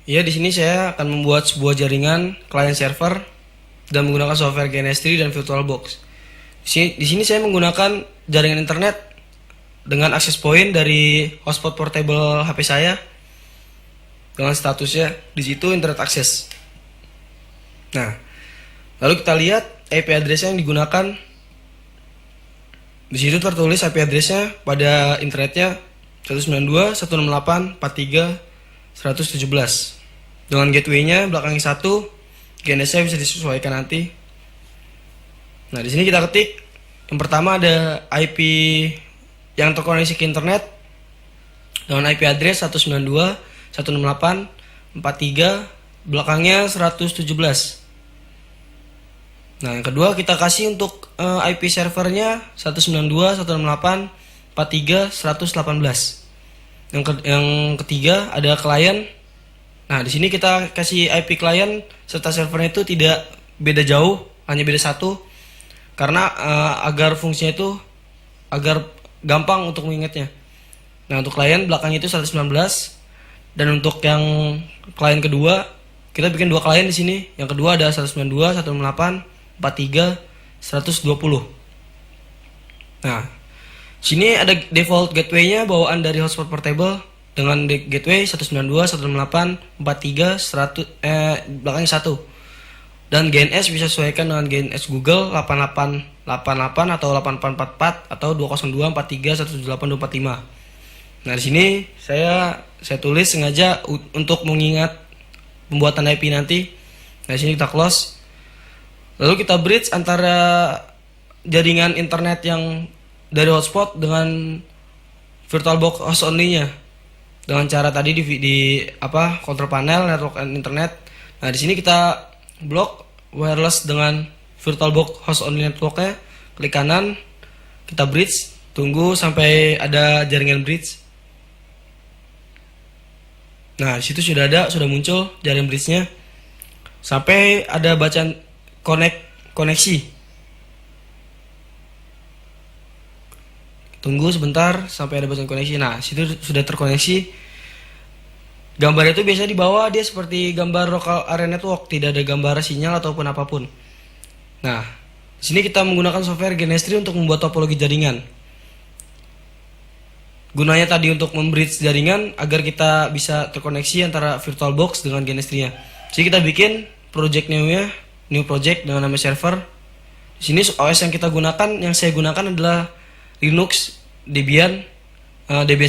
Ya, di sini saya akan membuat sebuah jaringan client server dan menggunakan software GNS3 dan VirtualBox. Di sini saya menggunakan jaringan internet dengan akses point dari hotspot portable HP saya dengan statusnya di situ internet access. Nah, lalu kita lihat IP address yang digunakan. Di situ tertulis IP addressnya pada internetnya 192.168.43.117. Dengan gateway-nya belakangnya 1, GNS-nya bisa disesuaikan nanti. Nah, di sini kita ketik yang pertama ada IP yang terkoneksi ke internet dengan IP address 192.168.43 belakangnya 117. Nah, yang kedua kita kasih untuk IP servernya 192.168.43.118. Yang ketiga ada klien. Nah, di sini kita kasih IP klien serta servernya itu tidak beda jauh, hanya beda satu. Karena agar fungsinya itu agar gampang untuk mengingatnya. Nah, untuk klien belakangnya itu 119 dan untuk yang klien kedua kita bikin dua klien di sini. Yang kedua ada 192.168.43.120. Nah, sini ada default gateway-nya bawaan dari hotspot portable dengan gateway 192.168.43.100 belakangnya 1. Dan GNS bisa sesuaikan dengan GNS Google 8888 atau 8844 atau 202.43.178.245. Nah, di sini saya tulis sengaja untuk mengingat pembuatan IP nanti. Nah, di sini kita close. Lalu kita bridge antara jaringan internet yang dari hotspot dengan VirtualBox host only-nya dengan cara tadi di control panel network and internet. Nah, di sini kita blok wireless dengan VirtualBox host only networknya, klik kanan, kita bridge, tunggu sampai ada jaringan bridge. Nah, di situ sudah muncul jaringan bridge-nya sampai ada bacaan koneksi. Tunggu sebentar sampai ada bacaan koneksi. Nah, situ sudah terkoneksi. Gambar itu biasanya di bawah dia seperti gambar local area network, tidak ada gambar sinyal ataupun apapun. Nah, di sini kita menggunakan software GNS3 untuk membuat topologi jaringan. Gunanya tadi untuk membridge jaringan agar kita bisa terkoneksi antara VirtualBox dengan GNS3-nya. Jadi kita bikin project new project dengan nama server. Di sini OS yang saya gunakan adalah Linux Debian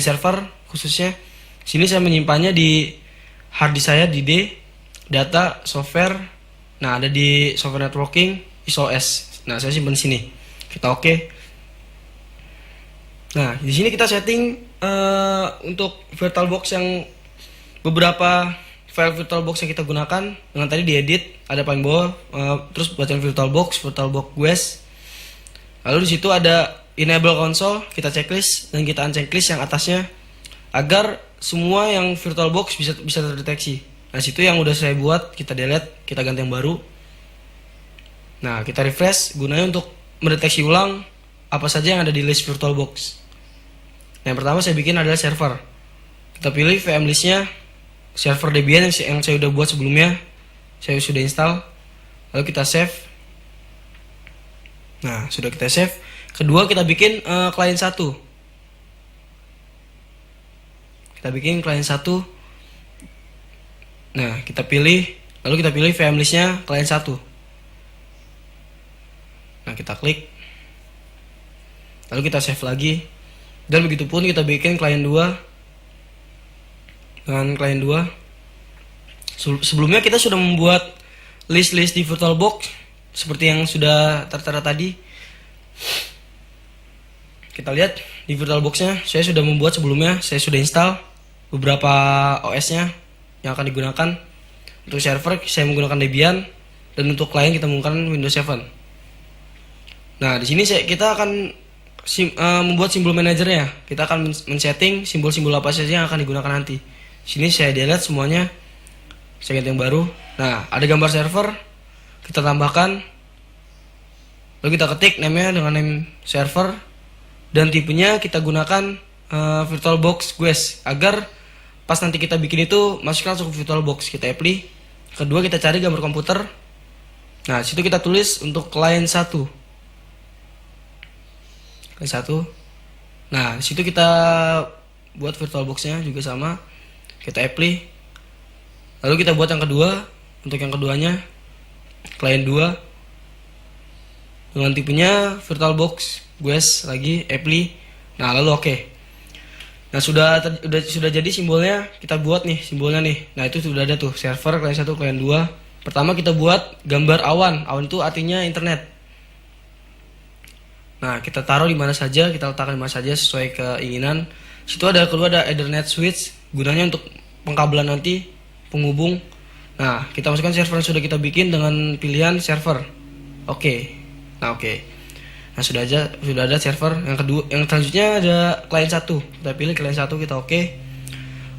server khususnya. Sini saya menyimpannya di hard disk saya di data software. Nah, ada di software networking ISOS. Nah, saya simpan di sini. Kita oke. Nah, di sini kita setting untuk VirtualBox yang beberapa file VirtualBox yang kita gunakan dengan tadi diedit ada paling bawah, terus bacaan VirtualBox guest. Lalu di situ ada enable console, kita checklist dan kita unchecklist yang atasnya agar semua yang VirtualBox bisa terdeteksi. Nah, situ yang udah saya buat kita delete, kita ganti yang baru. Nah, kita refresh gunanya untuk mendeteksi ulang apa saja yang ada di list VirtualBox. Nah, yang pertama saya bikin adalah server. Kita pilih VM listnya server Debian yang saya udah buat sebelumnya. Saya sudah install. Lalu kita save. Nah, sudah kita save. Kedua kita bikin client 1. Kita bikin client 1. Nah, lalu kita pilih VM listnya client 1. Nah, kita klik. Lalu kita save lagi. Dan begitupun kita bikin client 2 dengan client 2. Sebelumnya kita sudah membuat list-list di VirtualBox seperti yang sudah tertera tadi. Kita lihat di VirtualBox-nya saya sudah membuat sebelumnya, saya sudah install beberapa OS-nya yang akan digunakan. Untuk server saya menggunakan Debian dan untuk klien kita menggunakan Windows 7. Nah, di sini kita akan membuat simbol manajernya. Kita akan men-setting simbol-simbol apa saja yang akan digunakan nanti. Di sini saya delete semuanya. Saya ganti yang baru. Nah, ada gambar server, kita tambahkan. Lalu kita ketik name-nya dengan name server dan tipenya kita gunakan VirtualBox guest agar pas nanti kita bikin itu masukkan langsung ke VirtualBox, kita apply. Kedua kita cari gambar komputer. Nah, situ kita tulis untuk client 1. Client 1. Nah, situ kita buat VirtualBox-nya juga sama. Kita apply. Lalu kita buat yang kedua. Untuk yang keduanya client 2 dengan tipenya VirtualBox, guys, lagi apply. Nah, lalu oke. Nah, sudah jadi simbolnya, kita buat nih simbolnya nih. Nah, itu sudah ada tuh, server client 1, client 2. Pertama kita buat gambar awan. Awan itu artinya internet. Nah, kita taruh di mana saja, kita letakkan di mana saja sesuai keinginan. Situ ada kedua ada Ethernet switch, gunanya untuk pengkabelan nanti penghubung. Nah, kita masukkan server yang sudah kita bikin dengan pilihan server. Oke. Nah, oke. Nah, sudah ada server. Yang kedua, yang selanjutnya ada client 1. Kita pilih client 1, kita oke.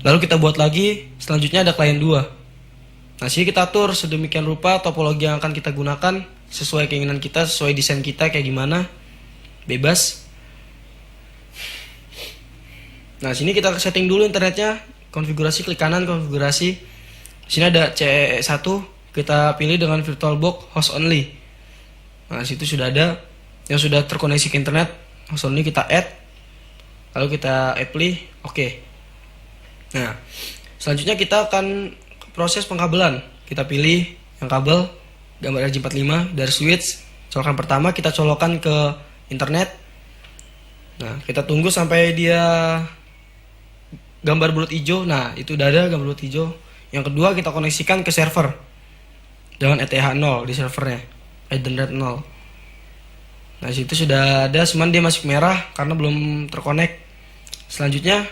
Lalu kita buat lagi, selanjutnya ada client 2. Nah, sini kita atur sedemikian rupa topologi yang akan kita gunakan sesuai keinginan kita, sesuai desain kita kayak gimana. Bebas. Nah, sini kita setting dulu internetnya, konfigurasi, klik kanan konfigurasi. Sini ada CE1, kita pilih dengan VirtualBox host only. Nah, situ sudah ada yang sudah terkoneksi ke internet, host only kita add. Lalu kita apply, oke. Nah, selanjutnya kita akan proses pengkabelan. Kita pilih yang kabel gambar RJ45 dari switch. Colokan pertama kita colokan ke internet. Nah, kita tunggu sampai dia gambar bulat hijau. Nah, itu udah ada gambar bulat hijau. Yang kedua kita koneksikan ke server dengan ETH0 di servernya, Ethernet 0. Nah, situ sudah ada, cuman dia masih merah karena belum terkonek. Selanjutnya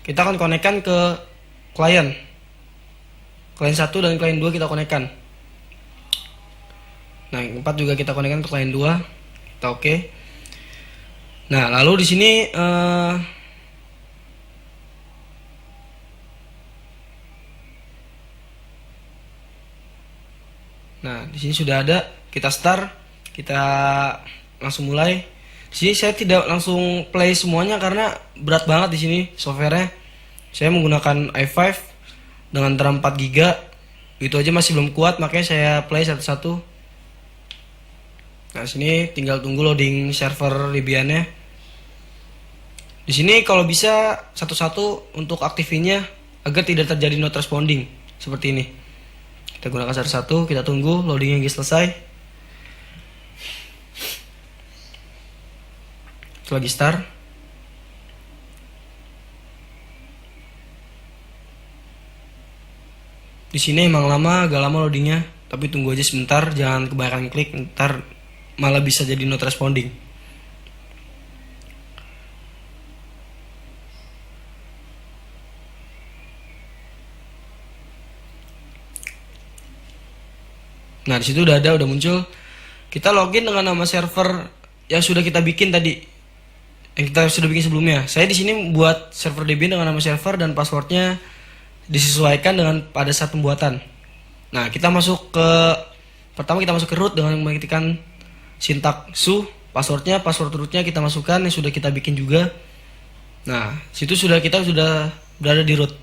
kita akan konekkan ke klien. Client 1 dan client 2 kita konekkan. Nah, yang 4 juga kita konekkan ke client 2. Kita oke. Nah, lalu di sini nah, di sini sudah ada, kita start, kita langsung mulai. Di sini saya tidak langsung play semuanya karena berat banget di sini softwarenya. Saya menggunakan i5 dengan RAM 4 GB. Itu aja masih belum kuat, makanya saya play satu-satu. Nah, sini tinggal tunggu loading server Debian-nya. Di sini kalau bisa satu-satu untuk aktifinnya agar tidak terjadi not responding seperti ini. Kita gunakan satu-satu, kita tunggu loadingnya selesai. Itu lagi start. Di sini emang lama, agak lama loadingnya, tapi tunggu aja sebentar, jangan kebanyakan klik, ntar malah bisa jadi not responding. Nah, di situ udah muncul. Kita login dengan nama server yang sudah kita bikin tadi, yang kita sudah bikin sebelumnya. Saya di sini buat server Debian dengan nama server dan passwordnya disesuaikan dengan pada saat pembuatan. Nah, kita masuk ke pertama kita masuk ke root dengan mengetikkan sintak su, password rootnya kita masukkan yang sudah kita bikin juga. Nah, situ kita sudah berada di root.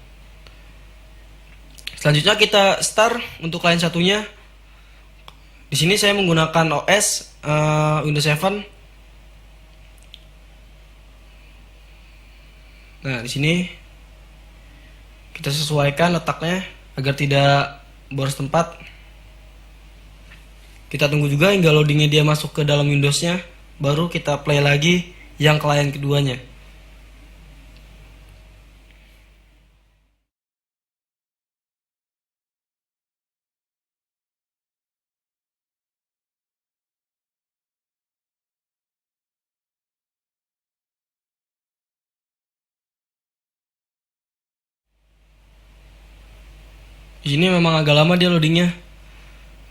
Selanjutnya kita start untuk client satunya. Di sini saya menggunakan OS Windows 7. Nah, di sini kita sesuaikan letaknya agar tidak boros tempat. Kita tunggu juga hingga loadingnya dia masuk ke dalam Windowsnya, baru kita play lagi yang klien keduanya. Di sini memang agak lama dia loadingnya.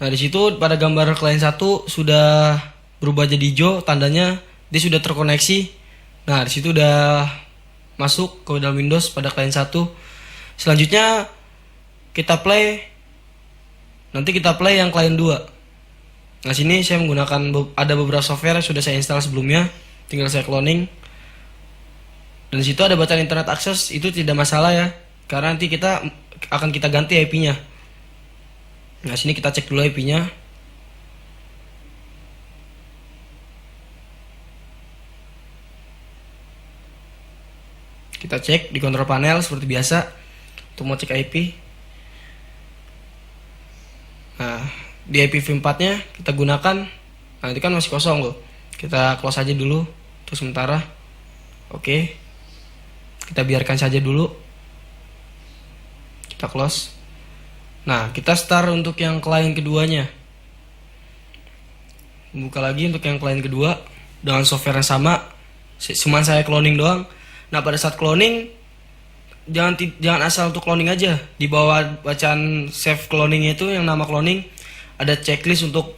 Nah, di situ pada gambar klien 1 sudah berubah jadi hijau, tandanya dia sudah terkoneksi. Nah, di situ udah masuk ke dalam Windows pada klien 1. Selanjutnya kita play. Nanti kita play yang klien 2. Nah, sini saya menggunakan ada beberapa software yang sudah saya install sebelumnya, tinggal saya cloning. Dan di situ ada bacaan internet access, itu tidak masalah ya. karena nanti kita ganti IP-nya. Nah, sini kita cek dulu IP-nya. Kita cek di control panel seperti biasa untuk mau cek IP. Nah, di IPv4-nya kita gunakan. Nah, itu kan masih kosong loh. Kita close aja dulu untuk sementara. Oke. Kita biarkan saja dulu. Kita close. Nah, kita start untuk yang klien keduanya. Buka lagi untuk yang klien kedua dengan software yang sama. Cuman saya cloning doang. Nah, pada saat cloning jangan asal untuk cloning aja. Di bawah bacaan save cloningnya itu yang nama cloning ada checklist untuk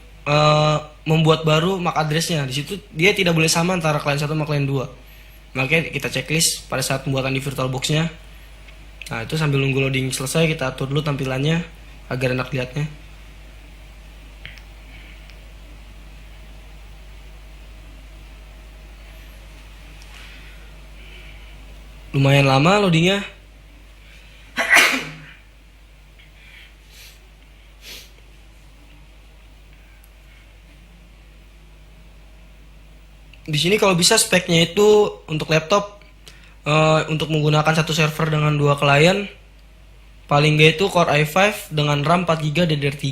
membuat baru MAC addressnya. Di situ dia tidak boleh sama antara klien 1 sama klien 2. Makanya kita checklist pada saat pembuatan di VirtualBox-nya. Nah, itu sambil nunggu loading selesai kita atur dulu tampilannya agar enak lihatnya. Lumayan lama loadingnya. Di sini kalau bisa speknya itu untuk laptop untuk menggunakan satu server dengan 2 klien paling gak itu Core i5 dengan RAM 4GB DDR3.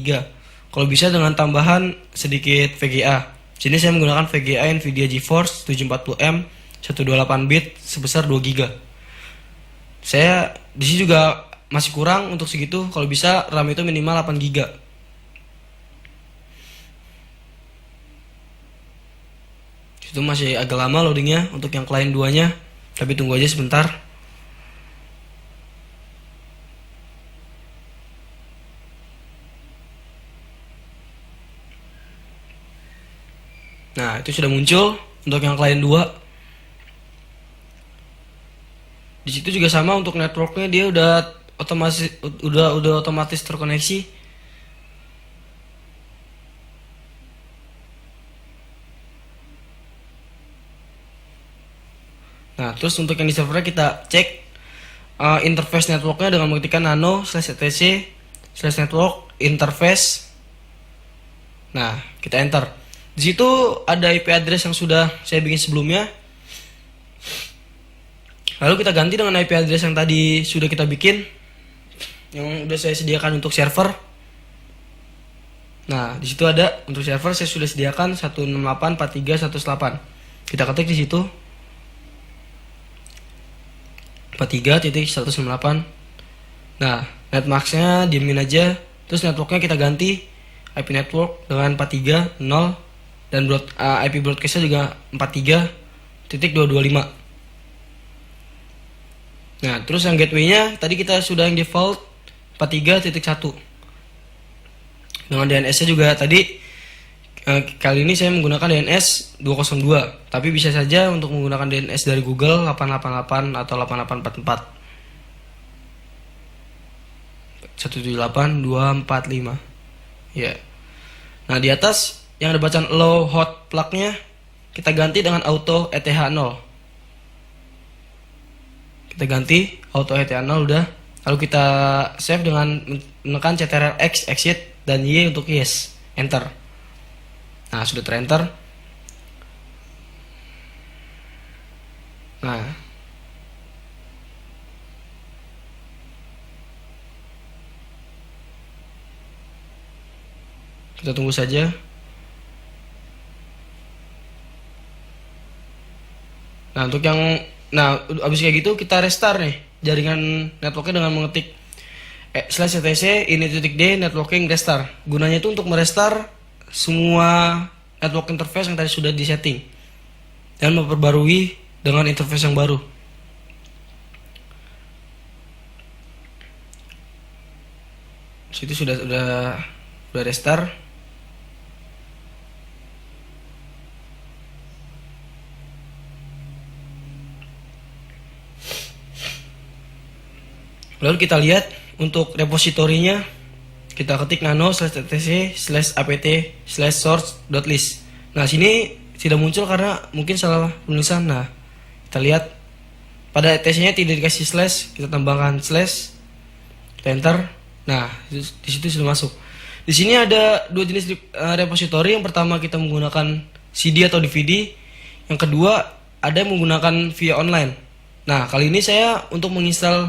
Kalau bisa dengan tambahan sedikit VGA. Sini saya menggunakan VGA Nvidia GeForce 740M 128 bit sebesar 2GB. Saya di sini juga masih kurang untuk segitu. Kalau bisa RAM itu minimal 8GB. Itu masih agak lama loadingnya untuk yang klien 2-nya. Tapi tunggu aja sebentar. Nah, itu sudah muncul untuk yang klien 2. Di situ juga sama untuk networknya, dia udah otomatis terkoneksi. Nah, terus untuk yang di servernya kita cek interface networknya dengan mengetikkan nano/etc/network interface. Nah, kita enter. Di situ ada IP address yang sudah saya bikin sebelumnya. Lalu kita ganti dengan IP address yang tadi sudah kita bikin, yang udah saya sediakan untuk server. Nah, di situ ada untuk server saya sudah sediakan 168.43.108. Kita ketik di situ 43.168. Nah, netmasknya diemin aja. Terus networknya kita ganti IP network dengan 43.0 dan IP broadcastnya juga 43.225. Nah, terus yang gateway-nya tadi kita sudah yang default 43.1. Dengan DNS-nya juga tadi kali ini saya menggunakan DNS 202, tapi bisa saja untuk menggunakan DNS dari Google 888 atau 8844. 178.245. Ya. Nah, di atas yang ada bacaan allow hot plug-nya kita ganti dengan auto ETH0. Kita ganti auto ETH0 udah. Lalu kita save dengan menekan Ctrl X exit dan Y untuk yes, enter. Nah, sudah terenter. Nah, kita tunggu saja. Nah, untuk yang abis kayak gitu kita restart nih jaringan networknya dengan mengetik /etc ini.d networking restart. Gunanya itu untuk merestart semua network interface yang tadi sudah disetting dan memperbarui dengan interface yang baru. Situ sudah restart. Lalu kita lihat untuk repositorinya, kita ketik nano/etc/apt/source.list. Nah, sini tidak muncul karena mungkin salah penulisan. Nah, kita lihat pada etc-nya tidak dikasih slash, kita tambahkan slash, kita enter. Nah, di situ sudah masuk. Di sini ada dua jenis repository. Yang pertama kita menggunakan CD atau DVD. Yang kedua ada yang menggunakan via online. Nah, kali ini saya untuk menginstal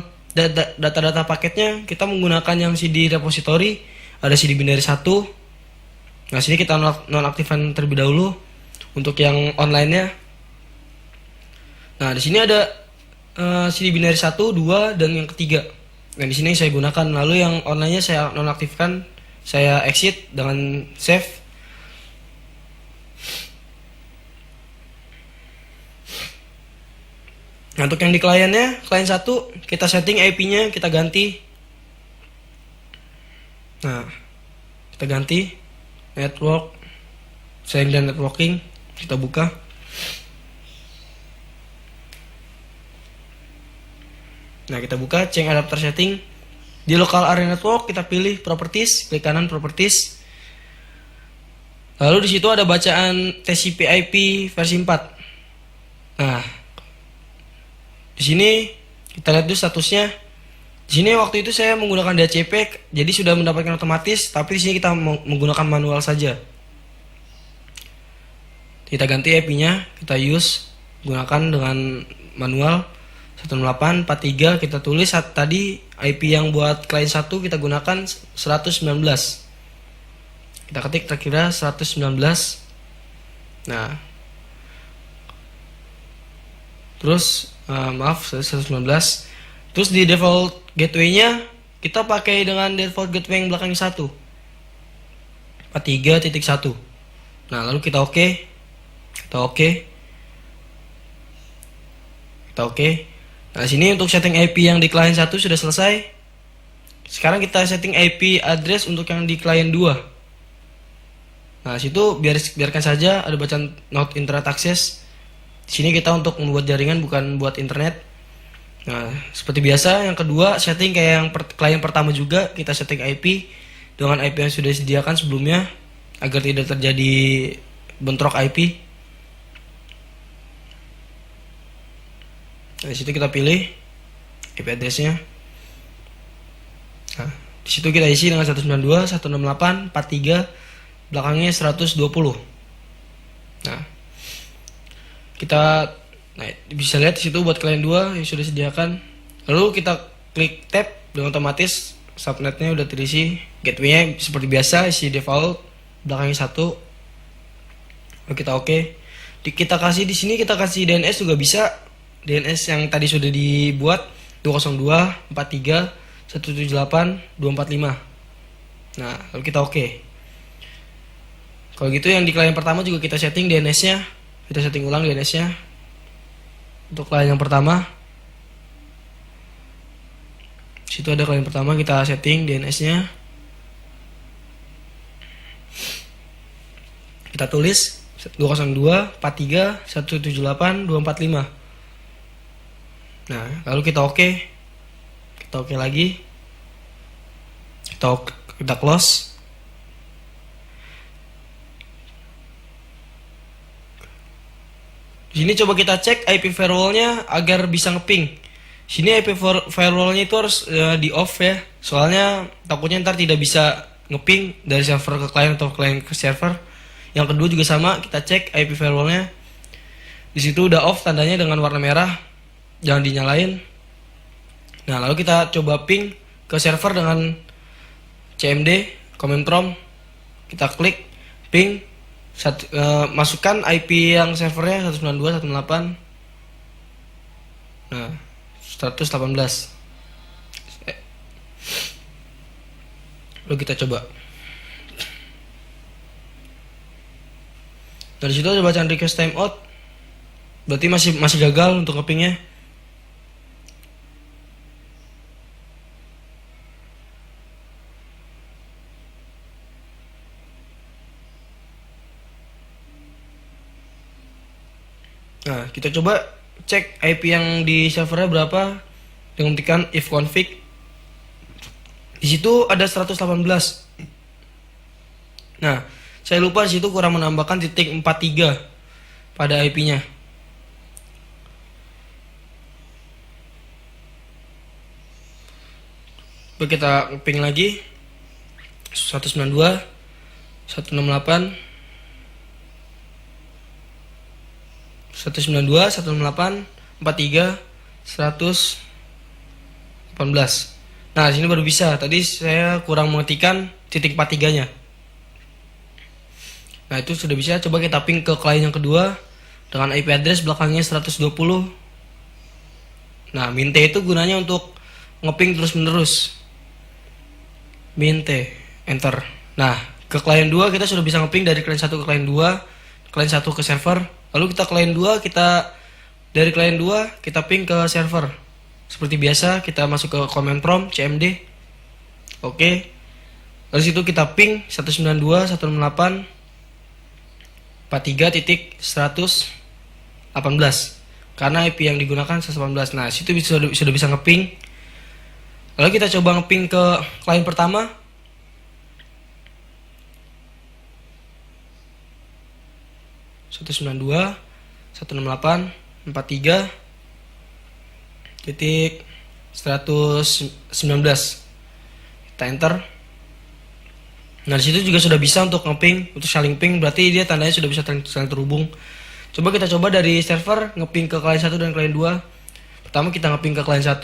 data-data paketnya kita menggunakan yang CD repository. Ada CD binary 1. Nah, sini kita nonaktifkan terlebih dahulu untuk yang online-nya. Nah, di sini ada CD binary 1, 2 dan yang ketiga. Nah, di sini saya gunakan. Lalu yang online-nya saya nonaktifkan, saya exit dengan save. Nah, untuk yang di kliennya, klien 1 kita setting IP-nya, kita ganti. Nah, kita ganti network, sharing dan networking, kita buka. Nah, kita buka change adapter setting. Di local area network kita pilih properties, klik kanan properties. Lalu di situ ada bacaan TCP/IP versi 4. Nah, di sini kita lihat dulu statusnya. Di sini waktu itu saya menggunakan DHCP, jadi sudah mendapatkan otomatis, tapi di sini kita menggunakan manual saja. Kita ganti IP-nya, kita use gunakan dengan manual. 108.43 kita tulis tadi IP yang buat klien 1 kita gunakan 119. Kita ketik kira-kira 119. Nah, terus maaf 119. Terus di default gateway-nya kita pakai dengan default gateway yang belakangnya 1 43.1. Nah, lalu kita oke. Kita oke. Nah, sini untuk setting IP yang di klien 1 sudah selesai. Sekarang kita setting IP address untuk yang di klien 2. Nah, situ biarkan saja ada bacaan not internet access. Di sini kita untuk membuat jaringan bukan buat internet. Nah, seperti biasa yang kedua setting kayak yang klien pertama juga, kita setting IP dengan IP yang sudah disediakan sebelumnya agar tidak terjadi bentrok IP. Nah, di situ kita pilih IP address-nya. Nah, di situ kita isi dengan 192.168.43, belakangnya 120. Nah, kita bisa lihat di situ buat klien 2 yang sudah disediakan. Lalu kita klik tab dengan otomatis subnetnya udah terisi. Gateway-nya seperti biasa isi default, belakangnya 1. Lalu kita oke. Kita kasih di sini kita kasih DNS juga bisa. DNS yang tadi sudah dibuat 202.43.178.245. Nah, lalu kita oke. Kalau gitu yang di klien pertama juga kita setting DNS-nya. Kita setting ulang DNS-nya. Untuk klien yang pertama. Situ ada klien pertama, kita setting DNS-nya. Kita tulis 202.43.178.245. Nah, lalu kita oke. Kita oke lagi. Kita close. Di sini coba kita cek IP firewall-nya agar bisa ngeping. Sini IP firewall-nya itu harus di off ya. Soalnya takutnya ntar tidak bisa ngeping dari server ke klien atau klien ke server. Yang kedua juga sama, kita cek IP firewall-nya. Di situ udah off tandanya dengan warna merah. Jangan dinyalain. Nah, lalu kita coba ping ke server dengan CMD command prompt. Kita klik ping, masukkan IP yang servernya 192.168. Nah, 118. Lalu kita coba. Dari situ ada bacaan request timeout. Berarti masih gagal untuk ngepingnya. Nah, kita coba cek IP yang di servernya berapa dengan ketikkan if config. Di situ ada 118. Nah, saya lupa di situ kurang menambahkan titik 43 pada IP-nya. Coba kita ping lagi 192 168 192 168 43 118. Nah, sini baru bisa. Tadi saya kurang mengetikkan titik 43-nya. Nah, itu sudah bisa. Coba kita ping ke klien yang kedua dengan IP address belakangnya 120. Nah, minte itu gunanya untuk ngeping terus menerus. Minte, enter. Nah, ke klien 2 kita sudah bisa ngeping dari klien 1 ke klien 2, klien 1 ke server. Lalu kita klien 2, dari klien 2 kita ping ke server. Seperti biasa, kita masuk ke command prompt cmd. Oke. Dari situ kita ping 192.168.43.118 karena IP yang digunakan 118. Nah, situ sudah bisa ngeping. Lalu kita coba ngeping ke klien pertama. Satu 192.168.43.119. Kita enter. Nah, disitu juga sudah bisa untuk ngeping, untuk saling ping, berarti dia tandanya sudah bisa saling terhubung. Coba kita coba dari server ngeping ke klien 1 dan klien 2. Pertama kita ngeping ke klien 1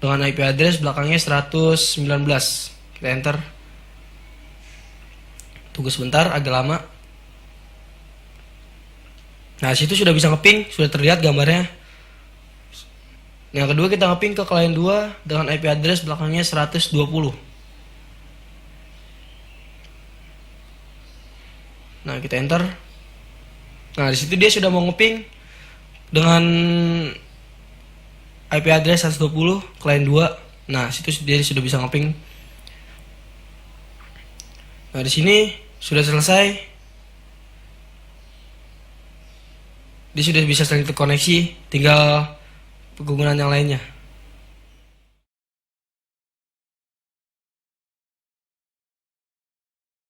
dengan IP address belakangnya 119. Kita enter. Tunggu sebentar, agak lama. Nah, situ sudah bisa ngeping, sudah terlihat gambarnya. Yang kedua kita ngeping ke klien 2 dengan IP address belakangnya 120. Nah, kita enter. Nah, disitu dia sudah mau ngeping dengan IP address 120 klien 2. Nah, situ dia sudah bisa ngeping. Nah, di sini sudah selesai. Dia sudah bisa saling terkoneksi, tinggal penggunaan yang lainnya.